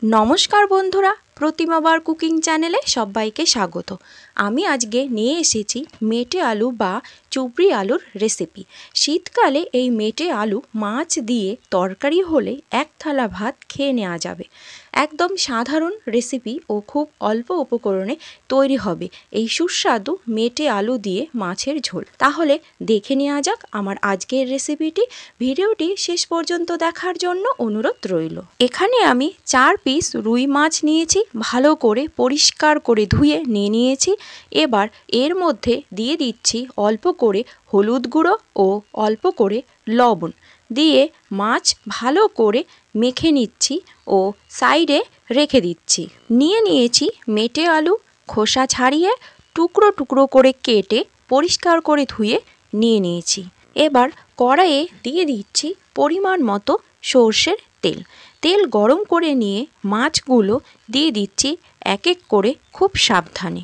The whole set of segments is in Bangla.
নমস্কার বন্ধুরা, প্রতিমা বার কুকিং চ্যানেলে সবাইকে স্বাগত। আমি আজকে নিয়ে এসেছি মেটে আলু বা চুবড়ি আলুর রেসিপি। শীতকালে এই মেটে আলু মাছ দিয়ে তরকারি হলে এক থালা ভাত খেয়ে নেওয়া যাবে। একদম সাধারণ রেসিপি ও খুব অল্প উপকরণে তৈরি হবে এই সুস্বাদু মেটে আলু দিয়ে মাছের ঝোল। তাহলে দেখে নেওয়া যাক আমার আজকের রেসিপিটি। ভিডিওটি শেষ পর্যন্ত দেখার জন্য অনুরোধ রইল। এখানে আমি 4 পিস রুই মাছ নিয়েছি, ভালো করে পরিষ্কার করে ধুয়ে নিয়ে নিয়েছি। এবার এর মধ্যে দিয়ে দিচ্ছি অল্প করে হলুদ গুঁড়ো ও অল্প করে লবণ দিয়ে মাছ ভালো করে মেখে নিচ্ছি ও সাইডে রেখে দিচ্ছি। নিয়ে নিয়েছি মেটে আলু, খোসা ছাড়িয়ে টুকরো টুকরো করে কেটে পরিষ্কার করে ধুয়ে নিয়ে নিয়েছি। এবার কড়াইয়ে দিয়ে দিচ্ছি পরিমাণ মতো সর্ষের তেল। তেল গরম করে নিয়ে মাছগুলো দিয়ে দিচ্ছি এক এক করে খুব সাবধানে।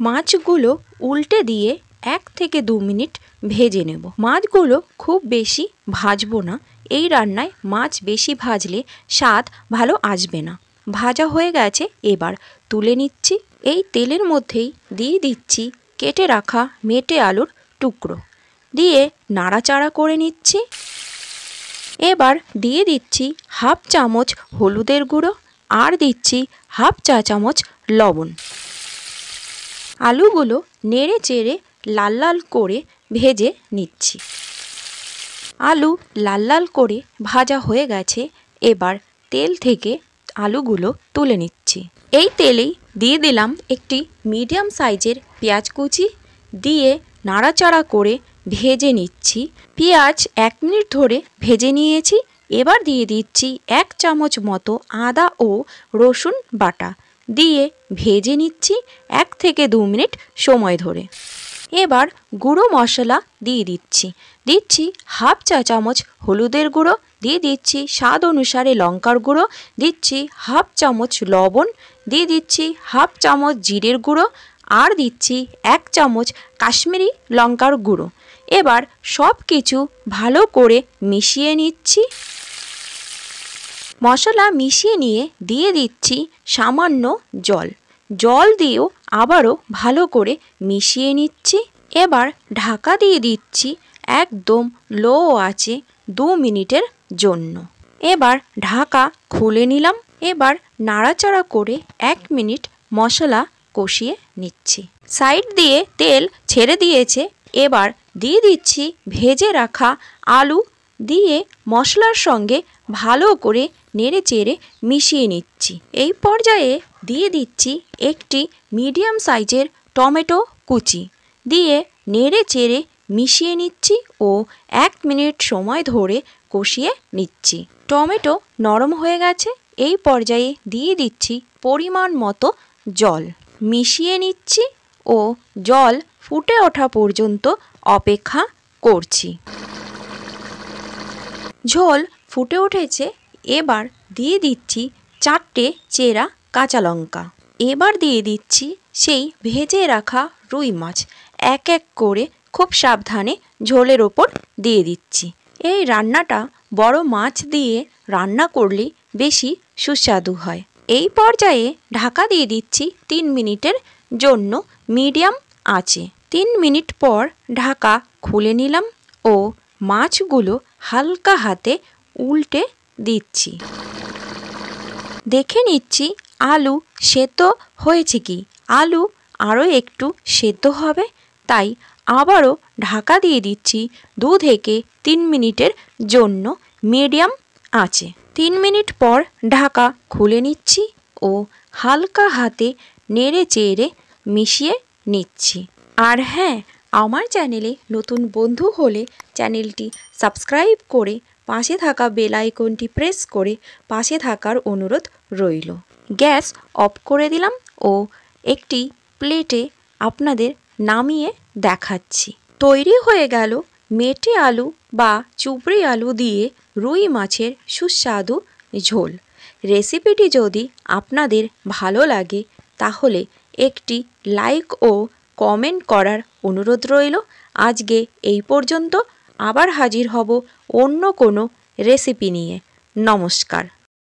মাছগুলো উল্টে দিয়ে 1 থেকে 2 মিনিট ভেজে নেব। মাছগুলো খুব বেশি ভাজবো না, এই রান্নায় মাছ বেশি ভাজলে স্বাদ ভালো আসবে না। ভাজা হয়ে গেছে, এবার তুলে নিচ্ছি। এই তেলের মধ্যেই দিয়ে দিচ্ছি কেটে রাখা মেটে আলুর টুকরো দিয়ে নাড়াচাড়া করে নিচ্ছি। এবার দিয়ে দিচ্ছি হাফ চামচ হলুদের গুঁড়ো আর দিচ্ছি হাফ চা চামচ লবণ। আলুগুলো নেড়ে চেড়ে লাল লাল করে ভেজে নিচ্ছি। আলু লাল লাল করে ভাজা হয়ে গেছে, এবার তেল থেকে আলুগুলো তুলে নিচ্ছি। এই তেলেই দিয়ে দিলাম একটি মিডিয়াম সাইজের পেঁয়াজ কুচি দিয়ে নাড়াচাড়া করে ভেজে নিচ্ছি। পেঁয়াজ 1 মিনিট ধরে ভেজে নিয়েছি। এবার দিয়ে দিচ্ছি 1 চামচ মতো আদা ও রসুন বাটা দিয়ে ভেজে নিচ্ছি 1 থেকে 2 মিনিট সময় ধরে। এবার গুঁড়ো মশলা দিয়ে দিচ্ছি হাফ চা চামচ হলুদের গুঁড়ো, দিয়ে দিচ্ছি স্বাদ অনুসারে লঙ্কার গুঁড়ো, দিচ্ছি হাফ চামচ লবণ, দিয়ে দিচ্ছি হাফ চামচ জিরের গুঁড়ো আর দিচ্ছি 1 চামচ কাশ্মীরি লঙ্কার গুঁড়ো। এবার সব কিছু ভালো করে মিশিয়ে নিচ্ছি। মশলা মিশিয়ে নিয়ে দিয়ে দিচ্ছি সামান্য জল দিয়েও আবারও ভালো করে মিশিয়ে নিচ্ছি। এবার ঢাকা দিয়ে দিচ্ছি একদম লো আঁচে 2 মিনিটের জন্য। এবার ঢাকা খুলে নিলাম। এবার নাড়াচাড়া করে 1 মিনিট মশলা কষিয়ে নিচ্ছি। সাইড দিয়ে তেল ছেড়ে দিয়েছে, এবার দিয়ে দিচ্ছি ভেজে রাখা আলু দিয়ে মশলার সঙ্গে ভালো করে নেড়ে চেড়ে মিশিয়ে নিচ্ছি। এই পর্যায়ে দিয়ে দিচ্ছি একটি মিডিয়াম সাইজের টমেটো কুচি দিয়ে নেড়ে চেড়ে মিশিয়ে নিচ্ছি ও 1 মিনিট সময় ধরে কষিয়ে নিচ্ছি। টমেটো নরম হয়ে গেছে, এই পর্যায়ে দিয়ে দিচ্ছি পরিমাণ মতো জল, মিশিয়ে নিচ্ছি ও জল ফুটে ওঠা পর্যন্ত অপেক্ষা করছি। ঝোল ফুটে উঠেছে, এবার দিয়ে দিচ্ছি 4টে চেরা কাঁচা লঙ্কা। এবার দিয়ে দিচ্ছি সেই ভেজে রাখা রুই মাছ এক এক করে খুব সাবধানে ঝোলের ওপর দিয়ে দিচ্ছি। এই রান্নাটা বড় মাছ দিয়ে রান্না করলে বেশি সুস্বাদু হয়। এই পর্যায়ে ঢাকা দিয়ে দিচ্ছি 3 মিনিটের জন্য মিডিয়াম আঁচে। 3 মিনিট পর ঢাকা খুলে নিলাম ও মাছগুলো হালকা হাতে উল্টে দিচ্ছি। দেখে নিচ্ছি আলু সেদ্ধ হয়েছে কি। আলু আরও একটু সেদ্ধ হবে, তাই আবারও ঢাকা দিয়ে দিচ্ছি 2 থেকে 3 মিনিটের জন্য মিডিয়াম আঁচে। 3 মিনিট পর ঢাকা খুলে নিচ্ছি ও হালকা হাতে নেড়ে চেড়ে মিশিয়ে নিচ্ছি। আর হ্যাঁ, আমার চ্যানেলে নতুন বন্ধু হলে চ্যানেলটি সাবস্ক্রাইব করে পাশে থাকা বেল আইকনটি প্রেস করে পাশে থাকার অনুরোধ রইল। গ্যাস অফ করে দিলাম ও একটি প্লেটে আপনাদের নামিয়ে দেখাচ্ছি। তৈরি হয়ে গেল মেটে আলু বা চুবড়ি আলু দিয়ে রুই মাছের সুস্বাদু ঝোল। রেসিপিটি যদি আপনাদের ভালো লাগে তাহলে একটি লাইক ও কমেন্ট করার অনুরোধ রইল। আজকে এই পর্যন্ত, আবার হাজির হব অন্য কোনো রেসিপি নিয়ে। নমস্কার।